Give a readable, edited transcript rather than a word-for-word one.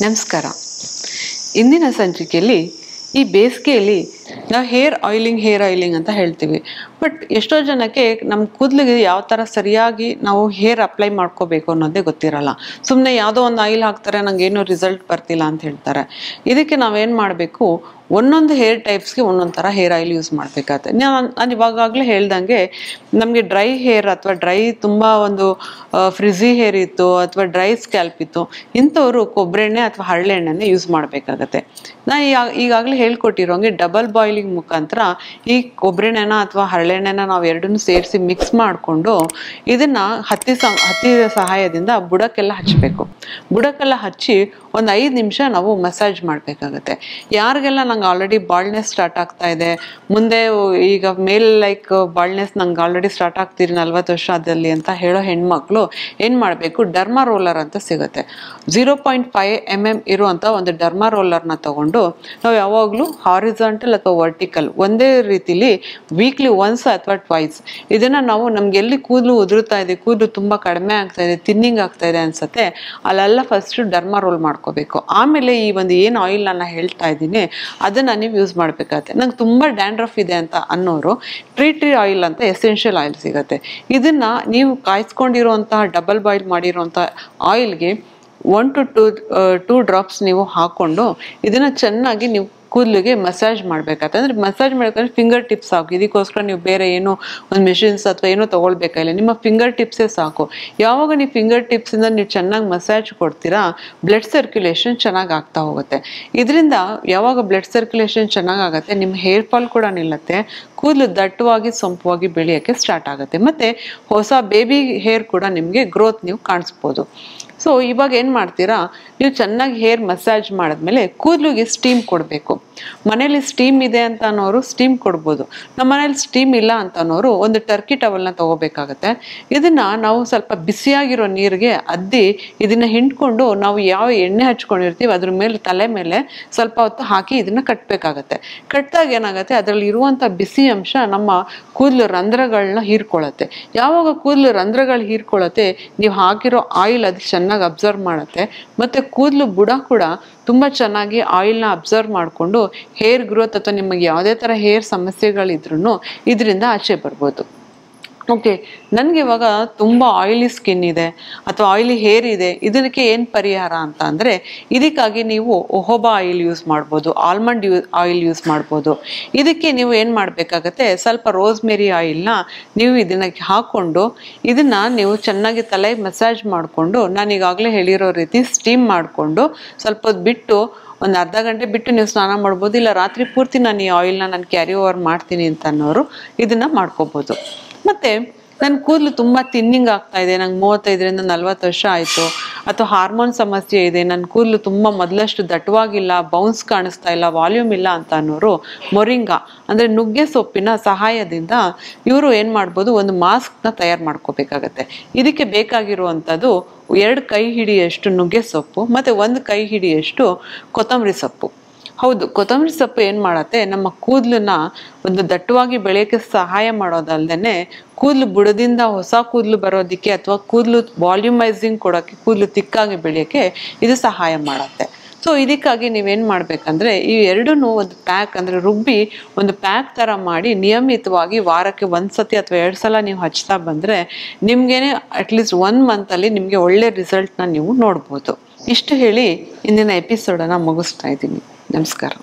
ನಮಸ್ಕಾರ. ಇಂದಿನ ಸಂಚಿಕೆಯಲ್ಲಿ ಈ ಬೇಸಿಗೆಯಲ್ಲಿ ನಾವು ಹೇರ್ ಆಯಿಲಿಂಗ್ ಅಂತ ಹೇಳ್ತೀವಿ. ಬಟ್ ಎಷ್ಟೋ ಜನಕ್ಕೆ ನಮ್ಮ ಕೂದಲಿಗೆ ಯಾವ ಥರ ಸರಿಯಾಗಿ ನಾವು ಹೇರ್ ಅಪ್ಲೈ ಮಾಡ್ಕೋಬೇಕು ಅನ್ನೋದೇ ಗೊತ್ತಿರಲ್ಲ. ಸುಮ್ಮನೆ ಯಾವುದೋ ಒಂದು ಆಯಿಲ್ ಹಾಕ್ತಾರೆ, ನನಗೇನು ರಿಸಲ್ಟ್ ಬರ್ತಿಲ್ಲ ಅಂತ ಹೇಳ್ತಾರೆ. ಇದಕ್ಕೆ ನಾವೇನು ಮಾಡಬೇಕು, ಒಂದೊಂದು ಹೇರ್ ಟೈಪ್ಸ್ಗೆ ಒಂದೊಂದು ಥರ ಹೇರ್ ಆಯಿಲ್ ಯೂಸ್ ಮಾಡಬೇಕಾಗತ್ತೆ. ನಾನು ಇವಾಗಲೇ ಹೇಳ್ದಂಗೆ ನಮಗೆ ಡ್ರೈ ಹೇರ್ ಅಥವಾ ತುಂಬ ಒಂದು ಫ್ರಿಝಿ ಹೇರ್ ಇತ್ತು ಅಥವಾ ಡ್ರೈ ಸ್ಕ್ಯಾಲ್ಪ್ ಇತ್ತು, ಇಂಥವರು ಕೊಬ್ಬರಿ ಎಣ್ಣೆ ಅಥವಾ ಹರಳೆಣ್ಣೆನೇ ಯೂಸ್ ಮಾಡಬೇಕಾಗತ್ತೆ. ನಾನು ಈಗಾಗಲೇ ಹೇಳ್ಕೊಟ್ಟಿರೋಂಗೆ ಡಬಲ್ ಬಾಯ್ಲಿಂಗ್ ಮುಖಾಂತರ ಈ ಕೊಬ್ಬರಿ ಎಣ್ಣೆನ ಅಥವಾ ಹರಳೆಣ್ಣೆನ ನಾವು ಎರಡನ್ನೂ ಸೇರಿಸಿ ಮಿಕ್ಸ್ ಮಾಡಿಕೊಂಡು ಇದನ್ನು ಹತ್ತಿ ಸಹಾಯದಿಂದ ಬುಡಕ್ಕೆಲ್ಲ ಹಚ್ಚಬೇಕು. ಬುಡಕ್ಕೆಲ್ಲ ಹಚ್ಚಿ ಒಂದು 5 ನಿಮಿಷ ನಾವು ಮಸಾಜ್ ಮಾಡಬೇಕಾಗತ್ತೆ. ಯಾರಿಗೆಲ್ಲ ನಂಗೆ ಆಲ್ರೆಡಿ ಬಾಲ್ಡ್ನೆಸ್ ಸ್ಟಾರ್ಟ್ ಆಗ್ತಾ ಇದೆ, ಮುಂದೆ ಈಗ ಬಾಲ್ಡ್ನೆಸ್ ನಂಗೆ ಆಲ್ರೆಡಿ ಸ್ಟಾರ್ಟ್ ಆಗ್ತೀರಿ 40 ವರ್ಷದಲ್ಲಿ ಅಂತ ಹೇಳೋ ಹೆಣ್ಮಕ್ಳು ಏನು ಮಾಡಬೇಕು, ಡರ್ಮಾ ರೋಲರ್ ಅಂತ ಸಿಗುತ್ತೆ. 0.5 mm ಇರುವಂಥ ಒಂದು ಡರ್ಮಾ ರೋಲರ್ನ ತಗೊಂಡು ನಾವು ಯಾವಾಗಲೂ ಹಾರಿಜಾಂಟಲ್ ಅಥವಾ ವರ್ಟಿಕಲ್ ಒಂದೇ ರೀತಿಲಿ ವೀಕ್ಲಿ ಒನ್ಸ್ ಅಥವಾ ಟ್ವೈಸ್ ಇದನ್ನು ನಾವು ನಮ್ಗೆ ಎಲ್ಲಿ ಕೂದಲು ಉದುರುತ್ತಾ ಇದೆ, ಕೂದಲು ತುಂಬ ಕಡಿಮೆ ಆಗ್ತಾ ಇದೆ, ತಿನ್ನಿಂಗ್ ಆಗ್ತಾ ಇದೆ ಅನ್ಸುತ್ತೆ, ಅಲ್ಲೆಲ್ಲ ಫಸ್ಟ್ ಡರ್ಮಾ ರೋಲ್ ಮಾಡ್ಕೋಬೇಕು. ಆಮೇಲೆ ಈ ಒಂದು ಏನು ಆಯಿಲ್ ನಾನು ಹೇಳ್ತಾ ಇದ್ದೀನಿ ಅದನ್ನು ನೀವು ಯೂಸ್ ಮಾಡಬೇಕಾಗತ್ತೆ. ನಂಗೆ ತುಂಬ ಡ್ಯಾಂಡ್ರಫ್ ಇದೆ ಅಂತ ಅನ್ನೋರು ಟ್ರೀ ಆಯಿಲ್ ಅಂತ ಎಸೆನ್ಷಿಯಲ್ ಆಯಿಲ್ ಸಿಗುತ್ತೆ. ಇದನ್ನು ನೀವು ಕಾಯಿಸ್ಕೊಂಡಿರುವಂತಹ ಡಬಲ್ ಬಾಯ್ಲ್ ಮಾಡಿರುವಂಥ ಆಯಿಲ್ಗೆ 1 to 2 drops ನೀವು ಹಾಕ್ಕೊಂಡು ಇದನ್ನು ಚೆನ್ನಾಗಿ ನೀವು ಕೂದಲಿಗೆ ಮಸಾಜ್ ಮಾಡಬೇಕಾಗತ್ತೆ. ಅಂದರೆ ಮಸಾಜ್ ಮಾಡಬೇಕಂದ್ರೆ ಫಿಂಗರ್ ಟಿಪ್ಸ್ ಸಾಕು. ಇದಕ್ಕೋಸ್ಕರ ನೀವು ಬೇರೆ ಏನೋ ಒಂದು ಮೆಷಿನ್ಸ್ ಅಥವಾ ಏನೋ ತೊಗೊಳ್ಬೇಕಾಗಿಲ್ಲ, ನಿಮ್ಮ ಫಿಂಗರ್ ಟಿಪ್ಸೇ ಸಾಕು. ಯಾವಾಗ ನೀವು ಫಿಂಗರ್ ಟಿಪ್ಸಿಂದ ನೀವು ಚೆನ್ನಾಗಿ ಮಸಾಜ್ ಕೊಡ್ತೀರಾ, ಬ್ಲಡ್ ಸರ್ಕ್ಯುಲೇಷನ್ ಚೆನ್ನಾಗಿ ಆಗ್ತಾ ಹೋಗುತ್ತೆ. ಇದರಿಂದ ಯಾವಾಗ ಬ್ಲಡ್ ಸರ್ಕ್ಯುಲೇಷನ್ ಚೆನ್ನಾಗಾಗತ್ತೆ, ನಿಮ್ಮ ಹೇರ್ ಫಾಲ್ ಕೂಡ ನಿಲ್ಲುತ್ತೆ, ಕೂದಲು ದಟ್ಟವಾಗಿ ಸೊಂಪವಾಗಿ ಬೆಳೆಯೋಕ್ಕೆ ಸ್ಟಾರ್ಟ್ ಆಗುತ್ತೆ, ಮತ್ತು ಹೊಸ ಬೇಬಿ ಹೇರ್ ಕೂಡ ನಿಮಗೆ ಗ್ರೋತ್ ನೀವು ಕಾಣಿಸ್ಬೋದು. ಸೊ ಇವಾಗ ಏನು ಮಾಡ್ತೀರಾ, ನೀವು ಚೆನ್ನಾಗಿ ಹೇರ್ ಮಸಾಜ್ ಮಾಡಿದ್ಮೇಲೆ ಕೂದಲಿಗೆ ಸ್ಟೀಮ್ ಕೊಡಬೇಕು. ಮನೇಲಿ ಸ್ಟೀಮ್ ಇದೆ ಅಂತ ಅನ್ನೋರು ಸ್ಟೀಮ್ ಕೊಡ್ಬೋದು. ನಮ್ಮ ಮನೇಲಿ ಸ್ಟೀಮ್ ಇಲ್ಲ ಅಂತ ಅನ್ನೋರು ಒಂದು ಟರ್ಕಿ ಟವಲ್ನ ತೊಗೋಬೇಕಾಗತ್ತೆ. ಇದನ್ನು ನಾವು ಸ್ವಲ್ಪ ಬಿಸಿಯಾಗಿರೋ ನೀರಿಗೆ ಅದ್ದಿ ಇದನ್ನು ಹಿಂಡ್ಕೊಂಡು ನಾವು ಯಾವ ಎಣ್ಣೆ ಹಚ್ಕೊಂಡಿರ್ತೀವಿ ಅದ್ರ ಮೇಲೆ ತಲೆ ಮೇಲೆ ಸ್ವಲ್ಪ ಹೊತ್ತು ಹಾಕಿ ಇದನ್ನು ಕಟ್ಟಬೇಕಾಗತ್ತೆ. ಕಟ್ಟಿದಾಗ ಏನಾಗುತ್ತೆ, ಅದರಲ್ಲಿ ಇರುವಂಥ ಬಿಸಿ ಅಂಶ ನಮ್ಮ ಕೂದಲು ರಂಧ್ರಗಳನ್ನ ಹೀರ್ಕೊಳ್ಳುತ್ತೆ. ಯಾವಾಗ ಕೂದಲು ರಂಧ್ರಗಳು ಹೀರ್ಕೊಳ್ಳುತ್ತೆ, ನೀವು ಹಾಕಿರೋ ಆಯಿಲ್ ಅದು ಚೆನ್ನಾಗಿ ಅಬ್ಸರ್ವ್ ಮಾಡುತ್ತೆ, ಮತ್ತು ಕೂದಲು ಬುಡ ಕೂಡ ತುಂಬ ಚೆನ್ನಾಗಿ ಆಯಿಲ್ನ ಅಬ್ಸರ್ವ್ ಮಾಡಿಕೊಂಡು ಹೇರ್ ಗ್ರೋತ್ ಅಥವಾ ನಿಮಗೆ ಯಾವುದೇ ಥರ ಹೇರ್ ಸಮಸ್ಯೆಗಳಿದ್ರೂ ಇದರಿಂದ ಆಚೆ ಬರ್ಬೋದು. ಓಕೆ, ನನಗೆ ಇವಾಗ ತುಂಬ ಆಯಿಲಿ ಸ್ಕಿನ್ ಇದೆ ಅಥವಾ ಆಯಿಲಿ ಹೇರ್ ಇದೆ, ಇದಕ್ಕೆ ಏನು ಪರಿಹಾರ ಅಂತ ಅಂದರೆ ಇದಕ್ಕಾಗಿ ನೀವು ಒಹೋಬಾ ಆಯಿಲ್ ಯೂಸ್ ಮಾಡ್ಬೋದು, ಆಲ್ಮಂಡ್ ಆಯಿಲ್ ಯೂಸ್ ಮಾಡ್ಬೋದು. ಇದಕ್ಕೆ ನೀವು ಏನು ಮಾಡಬೇಕಾಗತ್ತೆ, ಸ್ವಲ್ಪ ರೋಸ್ಮೆರಿ ಆಯಿಲ್ನ ನೀವು ಇದಕ್ಕೆ ಹಾಕ್ಕೊಂಡು ಇದನ್ನು ನೀವು ಚೆನ್ನಾಗಿ ತಲೆ ಮಸಾಜ್ ಮಾಡಿಕೊಂಡು ನಾನು ಈಗಾಗಲೇ ಹೇಳಿರೋ ರೀತಿ ಸ್ಟೀಮ್ ಮಾಡಿಕೊಂಡು ಸ್ವಲ್ಪ ಹೊತ್ತು ಬಿಟ್ಟು ಒಂದು ಅರ್ಧ ಗಂಟೆ ಬಿಟ್ಟು ನೀವು ಸ್ನಾನ ಮಾಡ್ಬೋದು. ಇಲ್ಲ ರಾತ್ರಿ ಪೂರ್ತಿ ನಾನು ಈ ಆಯಿಲ್ನ ನಾನು ಕ್ಯಾರಿ ಓವರ್ ಮಾಡ್ತೀನಿ ಅಂತ ಅನ್ನೋರು ಇದನ್ನು ಮಾಡ್ಕೋಬೋದು. ಮತ್ತು ನನ್ನ ಕೂದಲು ತುಂಬ ತಿನ್ನಿಂಗ್ ಆಗ್ತಾ ಇದೆ, ನಂಗೆ 35ರಿಂದ 40 ವರ್ಷ ಆಯಿತು, ಅಥವಾ ಹಾರ್ಮೋನ್ ಸಮಸ್ಯೆ ಇದೆ, ನನ್ನ ಕೂದಲು ತುಂಬ ಮೊದಲಷ್ಟು ದಟ್ಟವಾಗಿಲ್ಲ, ಬೌನ್ಸ್ ಕಾಣಿಸ್ತಾ ಇಲ್ಲ, ವಾಲ್ಯೂಮ್ ಇಲ್ಲ ಅಂತ ಅನ್ನೋರು ಮೊರಿಂಗಾ ಅಂದರೆ ನುಗ್ಗೆ ಸೊಪ್ಪಿನ ಸಹಾಯದಿಂದ ಇವರು ಏನು ಮಾಡ್ಬೋದು, ಒಂದು ಮಾಸ್ಕ್ನ ತಯಾರು ಮಾಡ್ಕೋಬೇಕಾಗತ್ತೆ. ಇದಕ್ಕೆ ಬೇಕಾಗಿರುವಂಥದ್ದು 2 ಕೈ ಹಿಡಿಯಷ್ಟು ನುಗ್ಗೆ ಸೊಪ್ಪು ಮತ್ತು 1 ಕೈ ಹಿಡಿಯಷ್ಟು ಕೊತ್ತಂಬರಿ ಸೊಪ್ಪು. ಹೌದು, ಕೊತ್ತಂಬರಿ ಸೊಪ್ಪು ಏನು ಮಾಡುತ್ತೆ, ನಮ್ಮ ಕೂದಲನ್ನ ಒಂದು ದಟ್ಟವಾಗಿ ಬೆಳೆಯೋಕ್ಕೆ ಸಹಾಯ ಮಾಡೋದಲ್ದೇ ಕೂದಲು ಬುಡದಿಂದ ಹೊಸ ಕೂದಲು ಬರೋದಕ್ಕೆ ಅಥವಾ ಕೂದಲು ವಾಲ್ಯೂಮೈಸಿಂಗ್ ಕೊಡೋಕ್ಕೆ, ಕೂದಲು ತಿಕ್ಕಾಗಿ ಬೆಳೆಯೋಕ್ಕೆ ಇದು ಸಹಾಯ ಮಾಡುತ್ತೆ. ಸೊ ಇದಕ್ಕಾಗಿ ನೀವೇನು ಮಾಡಬೇಕಂದ್ರೆ ಈ ಎರಡನ್ನೂ ಒಂದು ಪ್ಯಾಕ್ ಅಂದರೆ ರುಬ್ಬಿ ಒಂದು ಪ್ಯಾಕ್ ಥರ ಮಾಡಿ ನಿಯಮಿತವಾಗಿ ವಾರಕ್ಕೆ 1 ಸತಿ ಅಥವಾ 2 ಸಲ ನೀವು ಹಚ್ತಾ ಬಂದರೆ ನಿಮಗೇನೆ ಅಟ್ಲೀಸ್ಟ್ 1 ಮಂತಲ್ಲಿ ನಿಮಗೆ ಒಳ್ಳೆ ರಿಸಲ್ಟ್ನ ನೀವು ನೋಡ್ಬೋದು. ಇಷ್ಟು ಹೇಳಿ ಇಂದಿನ ಎಪಿಸೋಡನ್ನು ಮುಗಿಸ್ತಾ ಇದ್ದೀನಿ. ನಮಸ್ಕಾರ.